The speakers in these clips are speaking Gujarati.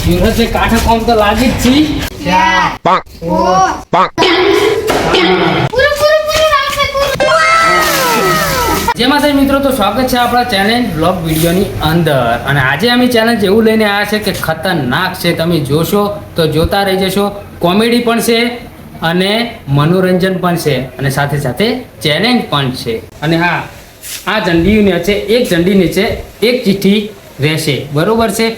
યુવરાજ કાઠા કોમ તો લાગી જ છી. જેમાં થઈ મિત્રો તો સ્વાગત છે આપણા ચેલેન્જ બ્લોગ વિડીયોની અંદર. અને આજે અમે ચેલેન્જ એવું લઈને આવ્યા છે કે ખતરનાક છે. તમે જોશો તો જોતા રહી જશો. કોમેડી પણ છે અને મનોરંજન પણ છે અને સાથે સાથે ચેલેન્જ પણ છે. અને હા, આ ઝંડી નીચે એક ઝંડી નીચે એક ચિઠ્ઠી રહેશે, બરોબર છે.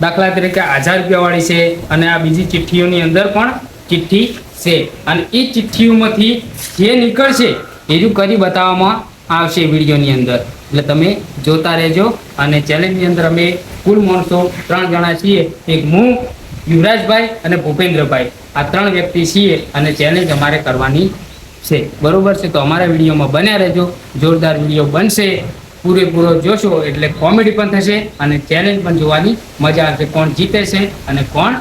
દાખલા તરીકે 1000 રૂપિયાવાળી છે અને આ બીજી ચિઠ્ઠીઓની અંદર પણ ચિઠ્ઠી છે. અને એ ચિઠ્ઠીઓમાંથી જે નીકળશે એ જ કરી બતાવવામાં આવશે વિડીયોની અંદર. એટલે તમે જોતા રહેજો. અને ચેલેન્જની અંદર અમે કુલ માણસો 3 જણા છીએ. એક હું, યુવરાજભાઈ અને ભૂપેન્દ્રભાઈ, આ 3 વ્યક્તિ છીએ અને ચેલેન્જ અમારે કરવાની છે, બરોબર છે. તો અમારા વિડીયોમાં બન્યા રહેજો. જોરદાર વિડીયો બનશે, પૂરેપૂરો જોશો એટલે કોમેડી પણ થશે અને ચેલેન્જ પણ જોવાની મજા આવશે. કોણ જીતે છે અને કોણ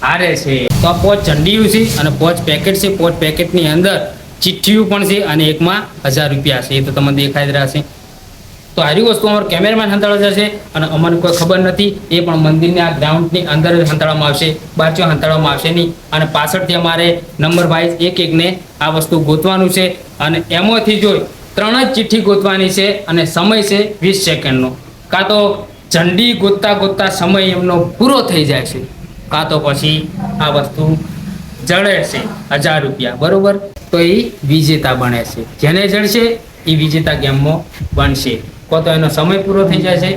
હારે છે. તો આ 5 ઝંડીયું છે અને 5 પેકેટ છે. 5 પેકેટની અંદર ચિઠ્ઠીઓ પણ છે અને એકમાં 1000 રૂપિયા છે. એ તો તમને દેખાઈ જ રહ્યા છે. તો આરી વસ્તુ અમારો કેમેરામેન હંતાળો જશે અને અમને કોઈ ખબર નથી. એ પણ મંદિરની આ ગ્રાઉન્ડની અંદર જ હંતાળવામાં આવશે, બહાર હંતાળવામાં આવશે નહીં. અને પાછળથી અમારે નંબર વાઇઝ એક એકને આ વસ્તુ ગોતવાનું છે. અને એમાંથી જોઈ 3 જ ચિઠ્ઠી ગોતવાની છે અને સમય છે 20 સેકન્ડનો. કાં તો ઝંડી ગોતતા ગોતતા સમય એમનો પૂરો થઈ જાય છે, કાં તો પછી આ વસ્તુ જળે છે 1000 રૂપિયા, બરોબર. તો એ વિજેતા બને છે. જેને જળશે એ વિજેતા ગેમમાં બનશે. કો તો એનો સમય પૂરો થઈ જાય છે,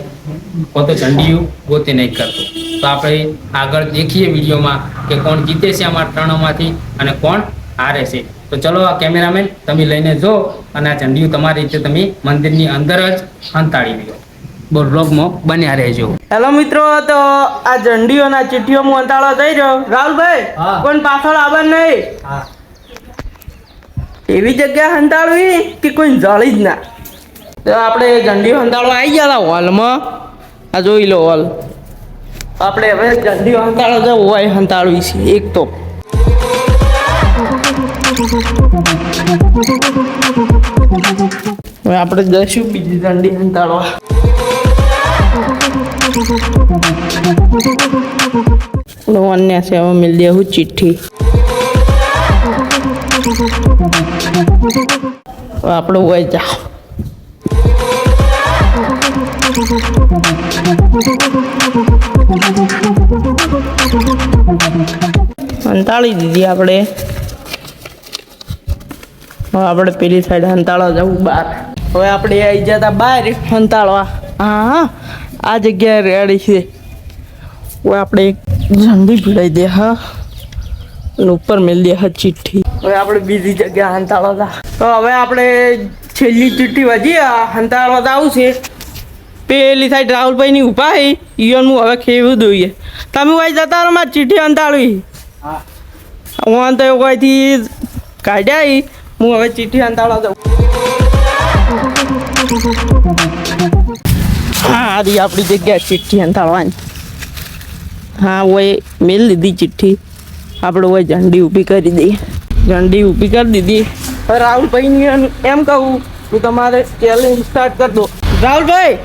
કો તો ઝંડીયું ગોતે નહીં કરતો. તો આપણે આગળ દેખીએ વિડીયોમાં કે કોણ જીતે છે અમારા 3માંથી અને કોણ હારે છે. તો ચલો, આ કેમેરામેન તમે લઈને જો અને આ ઝંડીયું તમારી રીતે તમે મંદિરની અંદર જ હંતાડી દો. બ્લોગમાં બન્યા રહેજો. હેલો મિત્રો, તો આ ઝંડીઓના ચિઠ્ઠીઓમાં અંતાળો થઈ રહ્યો. રાહુલભાઈ, કોઈ પાછળ આવે નહીં. એવી જગ્યા હંતાળવી કે કોઈ જળી જ ના. તો આપણે ઝંડીઓ હંતાળવા આવી ગયા હોલમાં. આ જોઈ લો હોલ. આપણે હવે ઝંડીઓ હંતાળો જવું હોય હંતાળવી છે એક તો. હવે આપણે જઈશું બીજી ઝંડી હંતાળવા. અન્ય સેવા મિલ દેવું ચિઠ્ઠી. આપણે હોય જાઓ. હંતાળી દીધી આપણે. હવે આપણે પેલી સાઈડ હંતાળવા જવું બહાર. હવે આપણે આવી જતા બહાર હંતાળવા. હા, આ જગ્યાએ રેડી છે. હવે આપણે ઝંડી ભીડાઈ દે. હા, ઉપર મેળ દે હા ચિઠ્ઠી. હવે આપણે બીજી જગ્યા હંતાળવા. તો હવે આપણે છેલ્લી ચિઠ્ઠી વધી હંતાળવા આવું છે. પેલી સાઈડ રાહુલભાઈની ઊભા છે. ઈયોનું હવે ખેવું દઈએ. તમે ભાઈ જતા રહો, મારી ચિઠ્ઠી હંતાળવી. હું તો એવું કોઈથી કાઢ્યા. હું હવે ચિઠ્ઠી હંતાળવા જાઉં. હા, આરી આપણી જગ્યા ચિઠ્ઠી હંતાળવાની. હા, હોય મેલ લીધી ચિઠ્ઠી. આપણે હોય ઝંડી ઊભી કરી દઈએ. ઝંડી ઊભી કરી દીધી. હવે રાહુલભાઈને એમ કહું કે તમારે ચેલેન્જ સ્ટાર્ટ કરી દો. રાહુલભાઈ,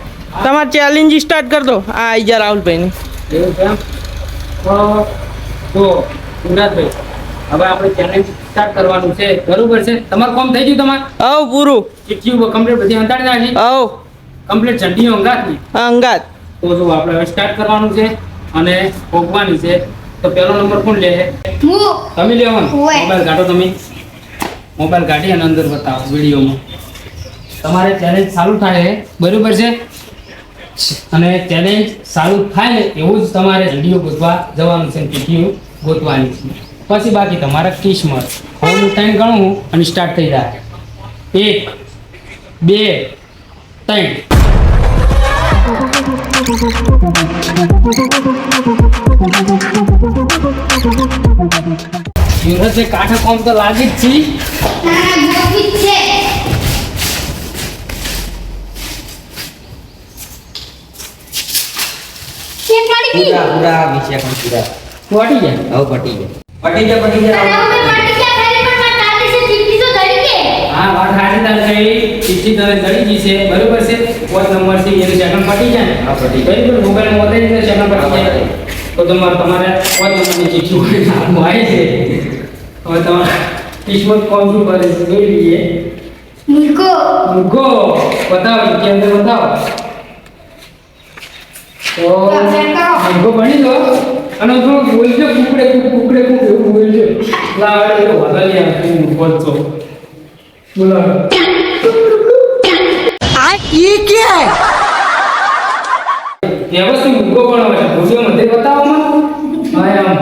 તમારે ચેલેન્જ સ્ટાર્ટ કરી દો. આ આવી ગયા રાહુલભાઈને. એવું છે. તો યુવરાજભાઈ, હવે આપણે ચેલેન્જ સ્ટાર્ટ કરવાનું છે, બરોબર છે. તમારું કામ થઈ ગયું? તમારે આવ પૂરું ચિઠ્ઠીઓ કમ્પ્લીટ બધી હંતાડી નાખી? આવ કમ્પ્લીટ ઝંડીઓ અંગાત ની અંગાત. તો જો આપણે હવે સ્ટાર્ટ કરવાનું છે અને ભોગવાની છે. તો પહેલો નંબર કોણ લે? તમે લેવાનો. મોબાઈલ કાઢો. તમે મોબાઈલ કાઢી અને અંદર બતાવો વિડીયોમાં. તમારે ચેલેન્જ ચાલુ થાય, બરોબર છે. અને ચેલેન્જ ચાલુ થાય ને એવું જ તમારે ઝંડીઓ ગોતવા જવાનું છે, ચિઠ્ઠીઓ ગોતવાની છે. પછી બાકી તમારા કિસ્મત. હું 3 ગણું અને સ્ટાર્ટ થઈ જાય. 1 2 3. યુવરાજ કાઠા કોમ તો લાગી જ છી. પૂરા વિશે પણ પૂરા પટી જાય. હવે પટી જાય. હા, વાત સાચી તારી. ચિઠ્ઠી તને જડી જશે, બરોબર છે. 5 નંબર છે એનું સેકન્ડ પટી જાય ને. હા, પટી જાય. બરાબર. મોબાઈલ મોબાઈલ સેકન્ડ પટી જાય. તો તમારે 5 નંબરની ચિઠ્ઠી વળી હાથમાં આવી છે. હવે તમારે કિસ્મત કોણ શું કરે છે જોઈ લઈએ. મુકો મૂકો બતાવો કે અંદર બતાવો. તો મૂકો ભણી લો અને થોડુંક બોલજો કુકડે એવું બોલજો. લાવડે એવો વધારે આપી બોલતો બોલો. વ્યવસ્થિત મૂકો પણ હોય ભૂજો મધ્ય બતાવો મને. હા આમ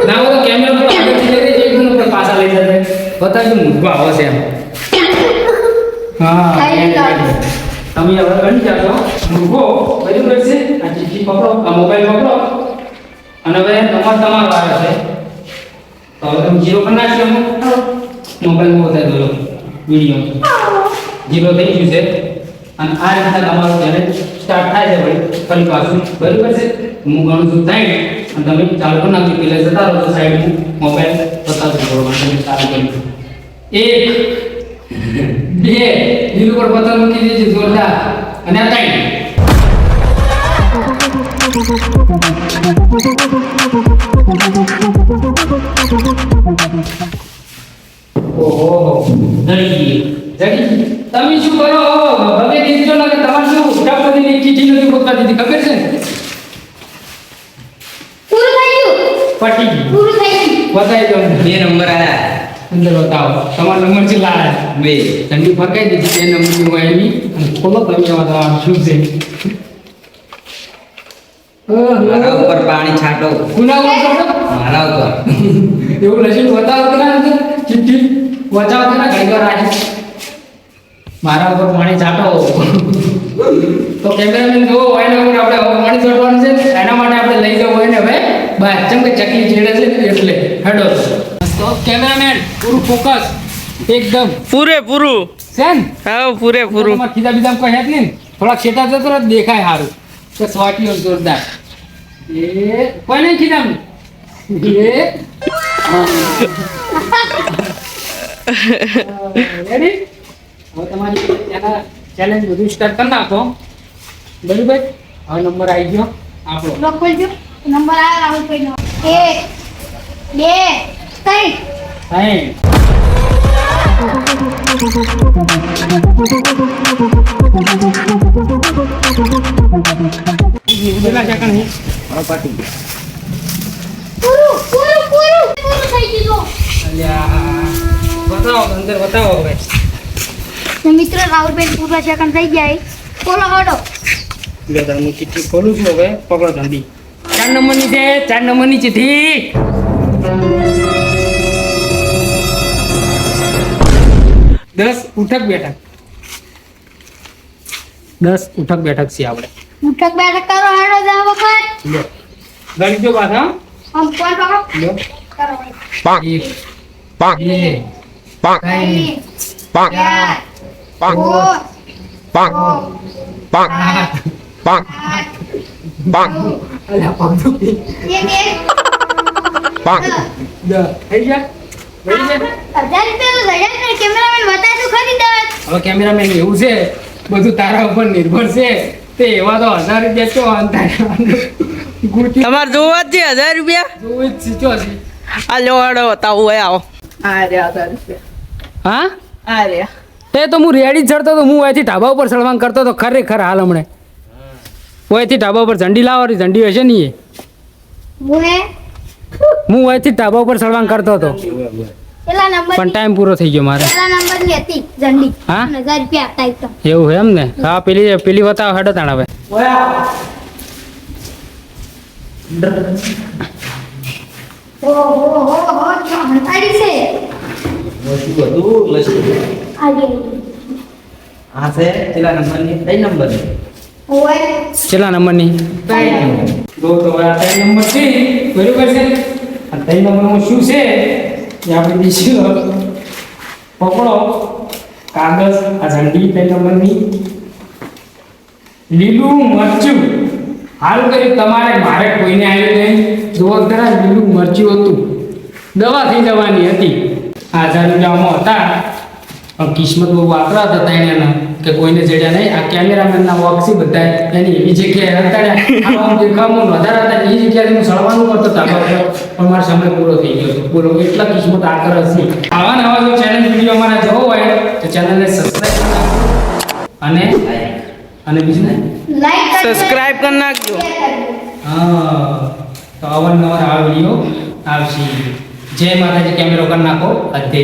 ના હોય તો કેમેરા પર આગળથી લઈ જઈએ એકદમ ઉપર પાછા લઈ જશે બતાવજો મૂકો આવો છે એમ. હા તમે હવે ગણી જાશો મૂકો બધું કરશે. આ ચિઠ્ઠી પકડો આ મોબાઈલ પકડો અને હવે તમારો આવે છે તો હવે તમે જીરો કરી નાખશો મોબાઈલમાં બતાવી દો વિડીયો જીરો થઈ ગયું છે. અને આ રીતે તમારું ચેનલ સ્ટાર્ટ થાય છે ભાઈ ફરી પાછું બરાબર છે. હું ગણું છું 3 અને તમે ચાલુ કરી નાખજો પેલા જતા રહો તો સાઈડમાં મોબાઈલ બતાવજો બરોબર તમે ચાલુ કરી 1 2 લીલું પર પતંગ મૂકી દેજો જોરદાર અને આ 3. ઓહો જડી તમે શું કરો હવે દીધો ને તમારે શું ઉઠાપતિની ચીઠી નથી પોતા દીધી ખબર છે ને પૂરું થઈ ગયું પટી ગઈ પૂરું થઈ ગયું બતાવી દો અમને. 2 નંબર આયા અંદર બતાવો તમારો નંબર છે લાયા 2 ઠંડી ફરકાઈ દીધી 2 નંબરની હોય એની અને ખોલો તમે એમાં શું છે મારા ઉપર પાણી છાંટો ગુના કરો મારા ઉપર એવું લસીને બતાવો કે ના ચિઠ્ઠી બચાવો કે ના ઘણી વાર આજે મારા ઉપર પાણી છાંટો તો કેમેરામેન જો એના ઉપર આપણે હવે પાણી છાંટવાનું છે એના માટે આપણે લઈ જવું હોય ને હવે બસ જેમ કે ચકલી ચેડે છે એટલે હેડો તો કેમેરામેન પૂરું ફોકસ એકદમ પૂરેપૂરું સેન હા પૂરેપૂરું. તમારે ખીધા બીજા કોઈ હેત નહીં થોડા છેટા જતો રહે દેખાય સારું તો સ્વાટીઓ જોરદાર એ કોઈ નહીં ખીધા રેડી હવે તમારી એના ચેલેન્જ બધું સ્ટાર્ટ કરી નાખો બરાબર. હવે નંબર આવી ગયો આપણો લોક ખોલજો નંબર આ રાહુલ ભાઈ નો 1 2 3 સાઈન કેટલા સેકન્ડ છે હવે પાટી ગઈ. પૂરું થઈ ગયું અલ્યા બતાવો અંદર બતાવો હવે તો મિત્ર રાહુલભાઈ પૂરા સેકન્ડ થઈ ગયા બોલો હટો લે તાર હું ચિઠ્ઠી ખોલું છું હવે પકડો જલ્દી 4 નંબરની છે 4 નંબરની ચિઠ્ઠી 10 ઉઠક બેઠક 10 ઉઠક બેઠક છે આપણે મુઠક બેઠક કરો હેડો જા વખત લો ગણી જો પાછા આમ કોણ પકડો લો કરો 1 2 3 Bonk. 4 Bonk. 5 Bonk. Bonk. અલ્યા પગ દુખી Bonk. થઈ ગયા વળી ગયા? 1000 રૂપિયા તો કેમેરામેન બતાય તો ખરી દસ હવે કેમેરામેન એવું છે બધું તારા ઉપર નિર્ભર છે તે એવા તો 1000 રૂપિયા ચો અંતર ગુટી તમારે જોવા જ છે 1000 રૂપિયા જોવું જ છે ચો છે આ લો હેડો બતાવું હોય આવો આ રહ્યા 1000 રૂપિયા હા આ રહ્યા એ તો હું રેડી જ ચડતો તો હું અહીંથી ઢાબા ઉપર ચડવાનું કરતો તો ખરેખર હાલ હમણે અહીંથી ઢાબા ઉપર ઝંડી લાવવાની ઝંડી હશે નહીં મુને હું અહીંથી ઢાબા ઉપર ચડવાનું કરતો હતો પેલા નંબર પણ ટાઈમ પૂરો થઈ ગયો મારે પેલા નંબર ની હતી ઝંડી હા? 1000 રૂપિયા આપતા એકદમ એવું એમ ને હા પેલી બતાવો હેડો તાણ હવે ઓહો હંતાડી છે શું બધું લસી આજે આ છે પેલા નંબરની 3 નંબરની ઓય કેટલા નંબરની જો તો હવે આ 3 નંબર છે બરોબર છે આ 3 નંબરમાં શું છે એ આપણે બીજું પકડો કાગળ આ ઝંડી 3 નંબરની લીલું મરચું હાલ કરી તમારે મારે કોઈને આવ્યું નહીં જોર કરા લીલું મરચું હતું દવા થઈ જવાની હતી 1000 રૂપિયામાં હતા પણ કિસ્મત બહુ વાપરા હતા તાણ્યાના કે કોઈને જડ્યા નહીં. આ કેમેરામેનના વોક્સી બધા એની એવી જગ્યાએ હતાડ્યા આમ દેખાવમાં વધારે હતા એ જગ્યાએ હું સળવાનું કરતો ધાબા પર પણ મારો સમય પૂરો થઈ ગયો હતો. પૂરો એટલા કિસ્મત આકર હતી. આવા નવા જો ચેલેન્જ વિડીયો અમારા જોવો હોય તો ચેનલને સબસ્ક્રાઈબ કરી નાખો અને બીજું ને લાઈક કરજો, સબસ્ક્રાઇબ કરી નાખજો. શેર કરજો. હા તો અવારનવાર આ વિડીયો આવશે. જય માતાજી. કેમેરો કરી નાખો. અધે